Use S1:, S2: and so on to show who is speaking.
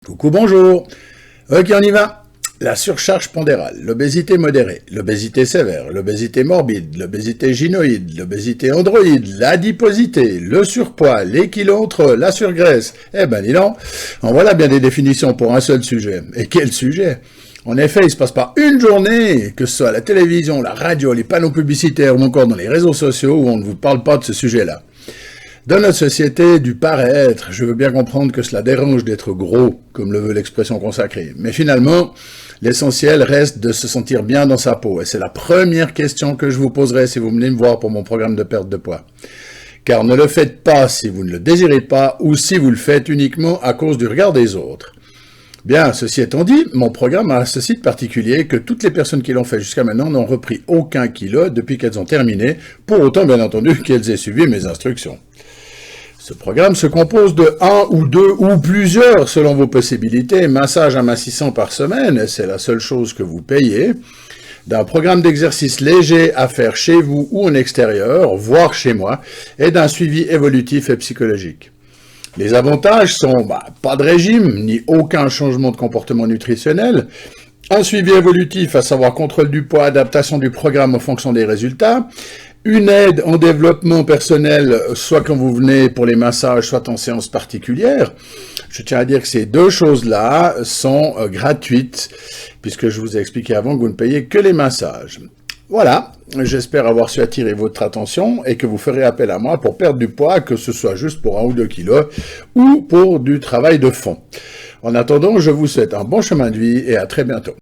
S1: Coucou, bonjour. Ok, on y va. La surcharge pondérale, l'obésité modérée, l'obésité sévère, l'obésité morbide, l'obésité gynoïde, l'obésité androïde, l'adiposité, le surpoids, les kilos entre eux, la surgraisse. Eh ben dis donc, en voilà bien des définitions pour un seul sujet. Et quel sujet? En effet, il ne se passe pas une journée, que ce soit à la télévision, la radio, les panneaux publicitaires ou encore dans les réseaux sociaux, où on ne vous parle pas de ce sujet-là. Dans notre société du paraître, je veux bien comprendre que cela dérange d'être gros, comme le veut l'expression consacrée. Mais finalement, l'essentiel reste de se sentir bien dans sa peau. Et c'est la première question que je vous poserai si vous venez me voir pour mon programme de perte de poids. Car ne le faites pas si vous ne le désirez pas ou si vous le faites uniquement à cause du regard des autres. Bien, ceci étant dit, mon programme a ceci de particulier que toutes les personnes qui l'ont fait jusqu'à maintenant n'ont repris aucun kilo depuis qu'elles ont terminé, pour autant bien entendu qu'elles aient suivi mes instructions. Ce programme se compose de 1 ou 2 ou plusieurs, selon vos possibilités, massages amincissants par semaine, et c'est la seule chose que vous payez, d'un programme d'exercice léger à faire chez vous ou en extérieur, voire chez moi, et d'un suivi évolutif et psychologique. Les avantages sont pas de régime, ni aucun changement de comportement nutritionnel, un suivi évolutif, à savoir contrôle du poids, adaptation du programme en fonction des résultats, une aide en développement personnel, soit quand vous venez pour les massages, soit en séance particulière. Je tiens à dire que ces deux choses-là sont gratuites, puisque je vous ai expliqué avant que vous ne payez que les massages. Voilà, j'espère avoir su attirer votre attention et que vous ferez appel à moi pour perdre du poids, que ce soit juste pour 1 ou 2 kilos ou pour du travail de fond. En attendant, je vous souhaite un bon chemin de vie et à très bientôt.